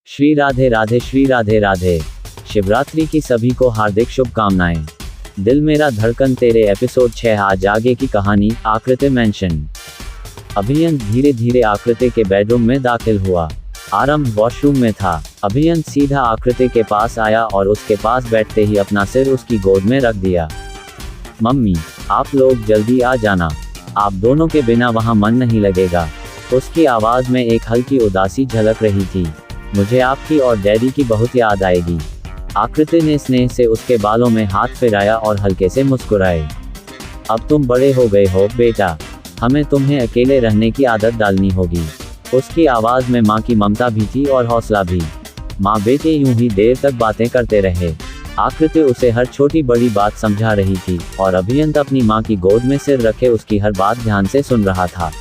श्री राधे राधे, श्री राधे राधे। शिवरात्रि की सभी को हार्दिक शुभकामनाएं। दिल मेरा धड़कन तेरे एपिसोड 6। आज आगे की कहानी। आकृति मेंशन। अभियंत धीरे धीरे आकृति के बेडरूम में दाखिल हुआ। आरंभ वॉशरूम में था। अभियंत सीधा आकृति के पास आया और उसके पास बैठते ही अपना सिर उसकी गोद में रख दिया। मम्मी, आप लोग जल्दी आ जाना, आप दोनों के बिना वहाँ मन नहीं लगेगा। उसकी आवाज़ में एक हल्की उदासी झलक रही थी। मुझे आपकी और डैडी की बहुत याद आएगी। आकृति ने स्नेह से उसके बालों में हाथ फिराया और हल्के से मुस्कुराए। अब तुम बड़े हो गए हो बेटा, हमें तुम्हें अकेले रहने की आदत डालनी होगी। उसकी आवाज़ में माँ की ममता भी थी और हौसला भी। माँ बेटे यूं ही देर तक बातें करते रहे। आकृति उसे हर छोटी बड़ी बात समझा रही थी और अभियंत अपनी माँ की गोद में सिर रखे उसकी हर बात ध्यान से सुन रहा था।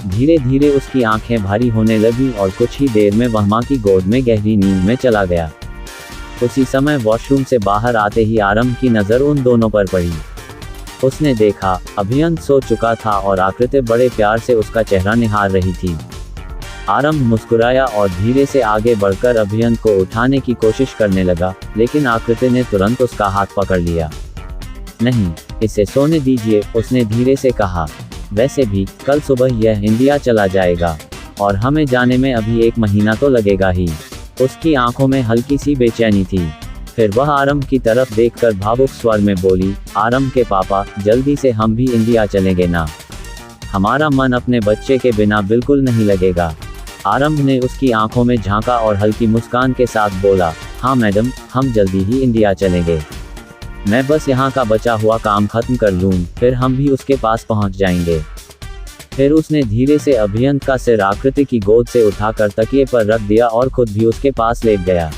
धीरे धीरे उसकी आंखें भारी होने लगी और कुछ ही देर में वह माँ की गोद में गहरी नींद में चला गया। उसी समय वॉशरूम से बाहर आते ही आरंभ की नज़र उन दोनों पर पड़ी। उसने देखा अभियंत सो चुका था और आकृति बड़े प्यार से उसका चेहरा निहार रही थी। आरंभ मुस्कुराया और धीरे से आगे बढ़कर अभियंत को उठाने की कोशिश करने लगा, लेकिन आकृति ने तुरंत उसका हाथ पकड़ लिया। नहीं, इसे सोने दीजिए, उसने धीरे से कहा। वैसे भी कल सुबह यह इंडिया चला जाएगा और हमें जाने में अभी 1 महीना तो लगेगा ही। उसकी आंखों में हल्की सी बेचैनी थी। फिर वह आरंभ की तरफ देखकर भावुक स्वर में बोली, आरंभ के पापा, जल्दी से हम भी इंडिया चलेंगे ना। हमारा मन अपने बच्चे के बिना बिल्कुल नहीं लगेगा। आरंभ ने उसकी आंखों में झांका और हल्की मुस्कान के साथ बोला, हाँ मैडम, हम जल्दी ही इंडिया चलेंगे। मैं बस यहाँ का बचा हुआ काम खत्म कर लूँ, फिर हम भी उसके पास पहुँच जाएंगे। फिर उसने धीरे से अभियंत का सिर आकृति की गोद से उठाकर तकिए पर रख दिया और खुद भी उसके पास लेट गया।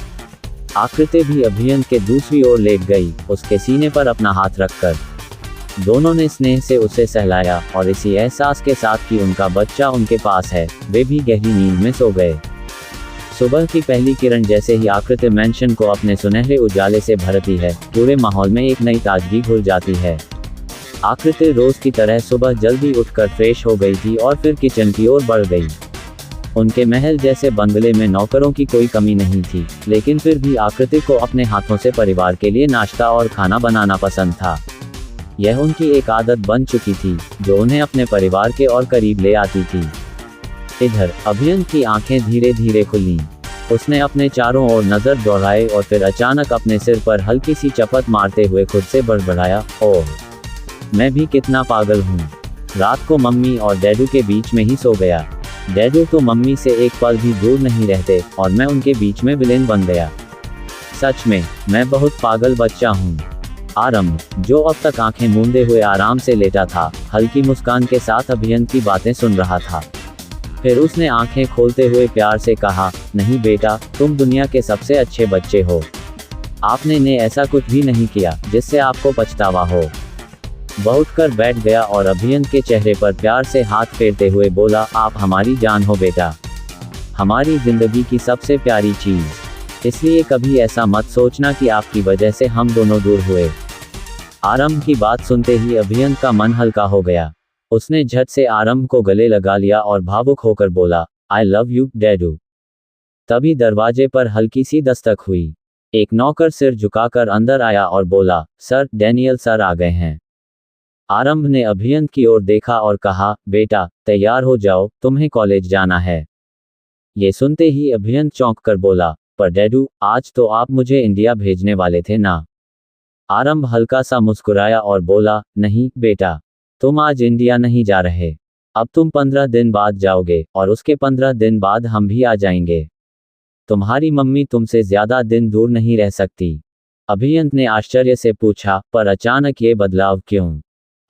आकृति भी अभियंत के दूसरी ओर लेट गई, उसके सीने पर अपना हाथ रखकर। दोनों ने स्नेह से उसे सहलाया और इसी एहसास के साथ कि उनका बच्चा उनके पास है, वे भी गहरी नींद में सो गए। सुबह की पहली किरण जैसे ही आकृति मेंशन को अपने सुनहरे उजाले से भरती है, पूरे माहौल में एक नई ताजगी घुल जाती है। आकृति रोज की तरह सुबह जल्दी उठकर फ्रेश हो गई थी और फिर किचन की ओर बढ़ गई। उनके महल जैसे बंगले में नौकरों की कोई कमी नहीं थी, लेकिन फिर भी आकृति को अपने हाथों से परिवार के लिए नाश्ता और खाना बनाना पसंद था। यह उनकी एक आदत बन चुकी थी, जो उन्हें अपने परिवार के और करीब ले आती थी। इधर अभियंत की आंखें धीरे धीरे खुलीं। उसने अपने चारों ओर नजर दौड़ाई और फिर अचानक अपने सिर पर हल्की सी चपत मारते हुए खुद से बड़बड़ाया, ओह, मैं भी कितना पागल हूँ। रात को मम्मी और डैडू के बीच में ही सो गया। डैडू तो मम्मी से एक पल भी दूर नहीं रहते और मैं उनके बीच में विलेन बन गया। सच में मैं बहुत पागल बच्चा हूँ। आरंभ, जो अब तक आंखें मूंदे हुए आराम से लेटा था, हल्की मुस्कान के साथ अभियंत की बातें सुन रहा था। फिर उसने आंखें खोलते हुए प्यार से कहा, नहीं बेटा, तुम दुनिया के सबसे अच्छे बच्चे हो। आपने ने ऐसा कुछ भी नहीं किया जिससे आपको पछतावा हो। वह उठकर बैठ गया और अभियंत के चेहरे पर प्यार से हाथ फेरते हुए बोला, आप हमारी जान हो बेटा, हमारी जिंदगी की सबसे प्यारी चीज। इसलिए कभी ऐसा मत सोचना कि आपकी वजह से हम दोनों दूर हुए। आरंभ की बात सुनते ही अभियंत का मन हल्का हो गया। उसने झट से आरंभ को गले लगा लिया और भावुक होकर बोला, आई लव यू डैडू। तभी दरवाजे पर हल्की सी दस्तक हुई। एक नौकर सिर झुकाकर अंदर आया और बोला, सर, डैनियल सर आ गए हैं। आरंभ ने अभियंत की ओर देखा और कहा, बेटा, तैयार हो जाओ, तुम्हें कॉलेज जाना है। ये सुनते ही अभियंत चौंक कर बोला, पर डैडू, आज तो आप मुझे इंडिया भेजने वाले थे ना। आरंभ हल्का सा मुस्कुराया और बोला, नहीं बेटा, तुम आज इंडिया नहीं जा रहे। अब तुम 15 दिन बाद जाओगे और उसके 15 दिन बाद हम भी आ जाएंगे। तुम्हारी मम्मी तुमसे ज्यादा दिन दूर नहीं रह सकती। अभियंत ने आश्चर्य से पूछा, पर अचानक ये बदलाव क्यों?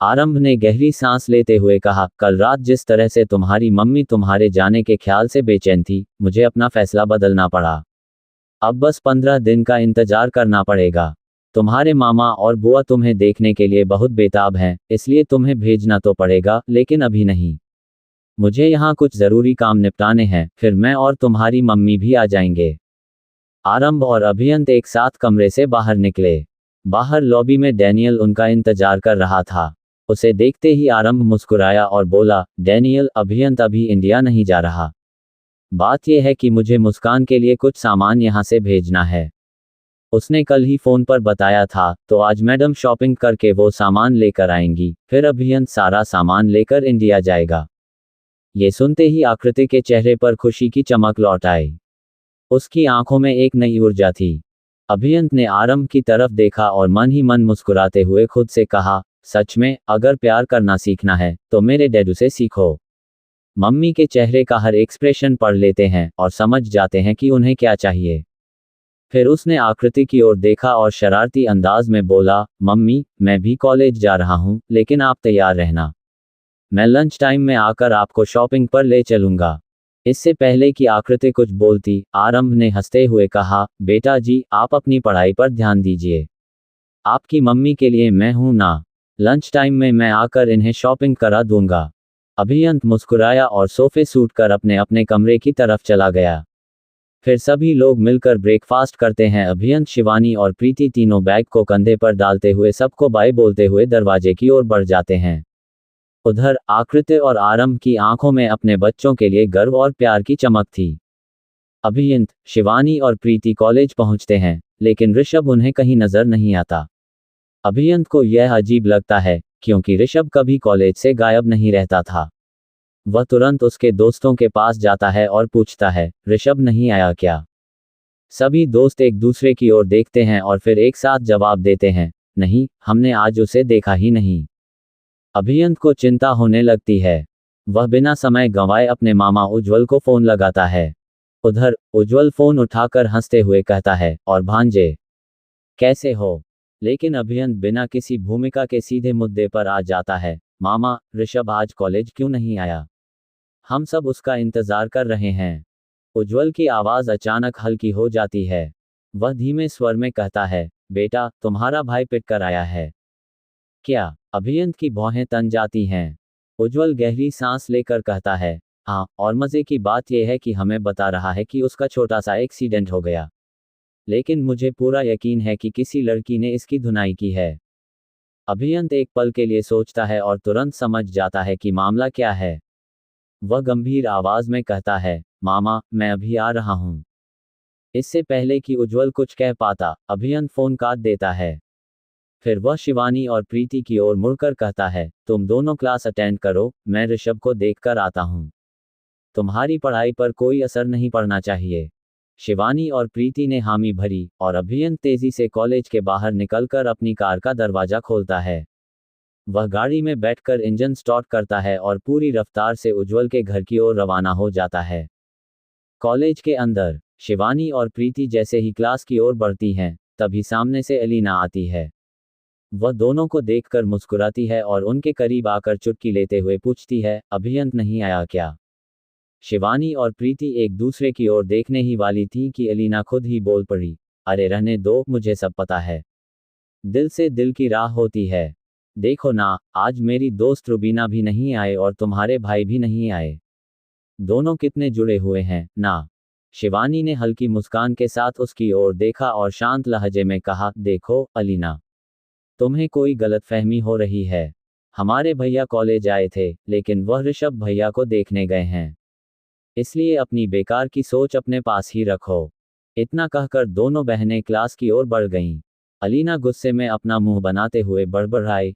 आरंभ ने गहरी सांस लेते हुए कहा, कल रात जिस तरह से तुम्हारी मम्मी तुम्हारे जाने के ख्याल से बेचैन थी, मुझे अपना फैसला बदलना पड़ा। अब बस 15 दिन का इंतजार करना पड़ेगा। तुम्हारे मामा और बुआ तुम्हें देखने के लिए बहुत बेताब हैं, इसलिए तुम्हें भेजना तो पड़ेगा, लेकिन अभी नहीं। मुझे यहाँ कुछ ज़रूरी काम निपटाने हैं, फिर मैं और तुम्हारी मम्मी भी आ जाएंगे। आरंभ और अभियंत एक साथ कमरे से बाहर निकले। बाहर लॉबी में डैनियल उनका इंतजार कर रहा था। उसे देखते ही आरंभ मुस्कुराया और बोला, डैनियल, अभियंत अभी इंडिया नहीं जा रहा। बात यह है कि मुझे मुस्कान के लिए कुछ सामान यहाँ से भेजना है। उसने कल ही फोन पर बताया था, तो आज मैडम शॉपिंग करके वो सामान लेकर आएंगी, फिर अभियंत सारा सामान लेकर इंडिया जाएगा। ये सुनते ही आकृति के चेहरे पर खुशी की चमक लौट आई। उसकी आंखों में एक नई ऊर्जा थी। अभियंत ने आरंभ की तरफ देखा और मन ही मन मुस्कुराते हुए खुद से कहा, सच में, अगर प्यार करना सीखना है तो मेरे डैडू से सीखो। मम्मी के चेहरे का हर एक्सप्रेशन पढ़ लेते हैं और समझ जाते हैं कि उन्हें क्या चाहिए। फिर उसने आकृति की ओर देखा और शरारती अंदाज में बोला, मम्मी, मैं भी कॉलेज जा रहा हूँ, लेकिन आप तैयार रहना। मैं लंच टाइम में आकर आपको शॉपिंग पर ले चलूंगा। इससे पहले कि आकृति कुछ बोलती, आरंभ ने हंसते हुए कहा, बेटा जी, आप अपनी पढ़ाई पर ध्यान दीजिए। आपकी मम्मी के लिए मैं हूं ना। लंच टाइम में मैं आकर इन्हें शॉपिंग करा दूंगा। अभियंत मुस्कुराया और सोफे सूट कर अपने अपने कमरे की तरफ चला गया। फिर सभी लोग मिलकर ब्रेकफास्ट करते हैं। अभियंत, शिवानी और प्रीति तीनों बैग को कंधे पर डालते हुए सबको बाय बोलते हुए दरवाजे की ओर बढ़ जाते हैं। उधर आकृति और आरंभ की आंखों में अपने बच्चों के लिए गर्व और प्यार की चमक थी। अभियंत, शिवानी और प्रीति कॉलेज पहुंचते हैं, लेकिन ऋषभ उन्हें कहीं नजर नहीं आता। अभियंत को यह अजीब लगता है, क्योंकि ऋषभ कभी कॉलेज से गायब नहीं रहता था। वह तुरंत उसके दोस्तों के पास जाता है और पूछता है, ऋषभ नहीं आया क्या? सभी दोस्त एक दूसरे की ओर देखते हैं और फिर एक साथ जवाब देते हैं, नहीं, हमने आज उसे देखा ही नहीं। अभियंत को चिंता होने लगती है। वह बिना समय गंवाए अपने मामा उज्जवल को फोन लगाता है। उधर उज्जवल फोन उठाकर हंसते हुए कहता है, और भांजे, कैसे हो? लेकिन अभियंत बिना किसी भूमिका के सीधे मुद्दे पर आ जाता है, मामा, ऋषभ आज कॉलेज क्यों नहीं आया? हम सब उसका इंतजार कर रहे हैं। उज्जवल की आवाज अचानक हल्की हो जाती है। वह धीमे स्वर में कहता है, बेटा, तुम्हारा भाई पिट कर आया है क्या? अभियंत की भौहें तन जाती हैं। उज्जवल गहरी सांस लेकर कहता है, हाँ, और मजे की बात यह है कि हमें बता रहा है कि उसका छोटा सा एक्सीडेंट हो गया। लेकिन मुझे पूरा यकीन है कि किसी लड़की ने इसकी धुनाई की है। अभियंत एक पल के लिए सोचता है और तुरंत समझ जाता है कि मामला क्या है। वह गंभीर आवाज में कहता है, मामा, मैं अभी आ रहा हूं। इससे पहले कि उज्जवल कुछ कह पाता, अभियंत फोन काट देता है। फिर वह शिवानी और प्रीति की ओर मुड़कर कहता है, तुम दोनों क्लास अटेंड करो, मैं ऋषभ को देखकर आता हूं। तुम्हारी पढ़ाई पर कोई असर नहीं पड़ना चाहिए। शिवानी और प्रीति ने हामी भरी और अभियंत तेजी से कॉलेज के बाहर निकलकर अपनी कार का दरवाजा खोलता है। वह गाड़ी में बैठकर इंजन स्टार्ट करता है और पूरी रफ्तार से उज्जवल के घर की ओर रवाना हो जाता है। कॉलेज के अंदर शिवानी और प्रीति जैसे ही क्लास की ओर बढ़ती हैं, तभी सामने से अलीना आती है। वह दोनों को देखकर मुस्कुराती है और उनके करीब आकर चुटकी लेते हुए पूछती है, अभियंत नहीं आया क्या? शिवानी और प्रीति एक दूसरे की ओर देखने ही वाली थी कि अलीना खुद ही बोल पड़ी, अरे रहने दो, मुझे सब पता है। दिल से दिल की राह होती है। देखो ना, आज मेरी दोस्त रुबीना भी नहीं आए और तुम्हारे भाई भी नहीं आए। दोनों कितने जुड़े हुए हैं ना। शिवानी ने हल्की मुस्कान के साथ उसकी ओर देखा और शांत लहजे में कहा, देखो अलीना, तुम्हें कोई गलतफहमी हो रही है। हमारे भैया कॉलेज आए थे, लेकिन वह ऋषभ भैया को देखने गए हैं। इसलिए अपनी बेकार की सोच अपने पास ही रखो। इतना कहकर दोनों बहनें क्लास की ओर बढ़ गईं। अलीना गुस्से में अपना मुंह बनाते हुए बड़बड़ाई,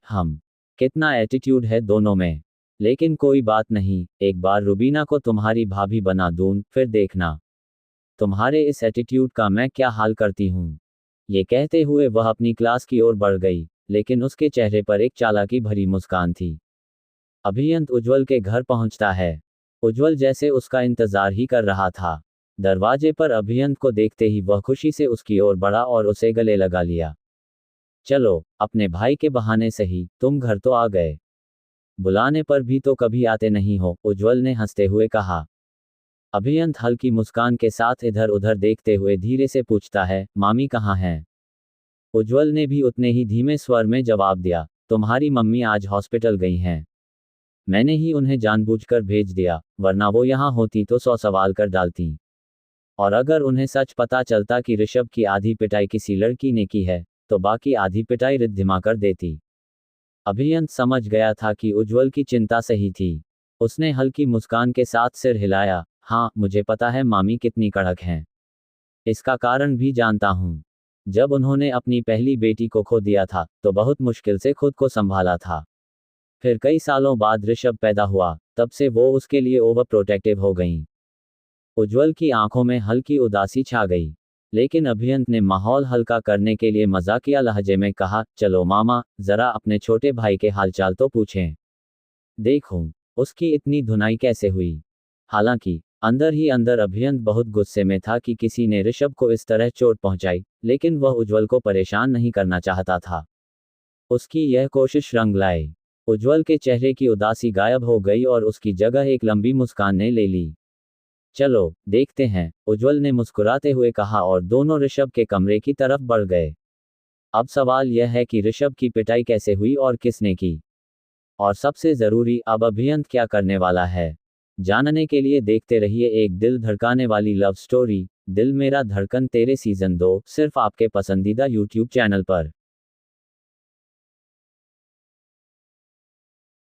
कितना एटीट्यूड है दोनों में। लेकिन कोई बात नहीं, एक बार रुबीना को तुम्हारी भाभी बना दूं, फिर देखना तुम्हारे इस एटीट्यूड का मैं क्या हाल करती हूँ। ये कहते हुए वह अपनी क्लास की ओर बढ़ गई, लेकिन उसके चेहरे पर एक चालाकी भरी मुस्कान थी। अभियंत उज्जवल के घर पहुंचता है। उज्जवल जैसे उसका इंतजार ही कर रहा था। दरवाजे पर अभियंत को देखते ही वह खुशी से उसकी ओर बढ़ा और उसे गले लगा लिया। चलो, अपने भाई के बहाने सही, तुम घर तो आ गए। बुलाने पर भी तो कभी आते नहीं हो, उज्जवल ने हंसते हुए कहा। अभियंत हल्की मुस्कान के साथ इधर उधर देखते हुए धीरे से पूछता है, मामी कहाँ हैं? उज्जवल ने भी उतने ही धीमे स्वर में जवाब दिया, तुम्हारी मम्मी आज हॉस्पिटल गई हैं। मैंने ही उन्हें जानबूझकर भेज दिया, वरना वो यहाँ होती तो 100 सवाल कर डालती। और अगर उन्हें सच पता चलता कि ऋषभ की आधी पिटाई किसी लड़की ने की है, तो बाकी आधी पिटाई रिद्धिमा कर देती। अभियंत समझ गया था कि उज्जवल की चिंता सही थी। उसने हल्की मुस्कान के साथ सिर हिलाया, हाँ, मुझे पता है मामी कितनी कड़क हैं। इसका कारण भी जानता हूँ। जब उन्होंने अपनी पहली बेटी को खो दिया था, तो बहुत मुश्किल से खुद को संभाला था। फिर कई सालों बाद ऋषभ पैदा हुआ, तब से वो उसके लिए ओवर प्रोटेक्टिव हो गईं। उज्ज्वल की आंखों में हल्की उदासी छा गई। लेकिन अभियंत ने माहौल हल्का करने के लिए मजाकिया लहजे में कहा, चलो मामा, जरा अपने छोटे भाई के हालचाल तो पूछें। देखूं, उसकी इतनी धुनाई कैसे हुई। हालांकि अंदर ही अंदर अभियंत बहुत गुस्से में था कि किसी ने ऋषभ को इस तरह चोट पहुंचाई, लेकिन वह उज्ज्वल को परेशान नहीं करना चाहता था। उसकी यह कोशिश रंग लाई। उज्ज्वल के चेहरे की उदासी गायब हो गई और उसकी जगह एक लंबी मुस्कान ने ले ली। चलो देखते हैं, उज्ज्वल ने मुस्कुराते हुए कहा और दोनों ऋषभ के कमरे की तरफ बढ़ गए। अब सवाल यह है कि ऋषभ की पिटाई कैसे हुई और किसने की, और सबसे जरूरी, अब अभियंत क्या करने वाला है। जानने के लिए देखते रहिए एक दिल धड़काने वाली लव स्टोरी, दिल मेरा धड़कन तेरे सीजन 2, सिर्फ आपके पसंदीदा YouTube चैनल पर।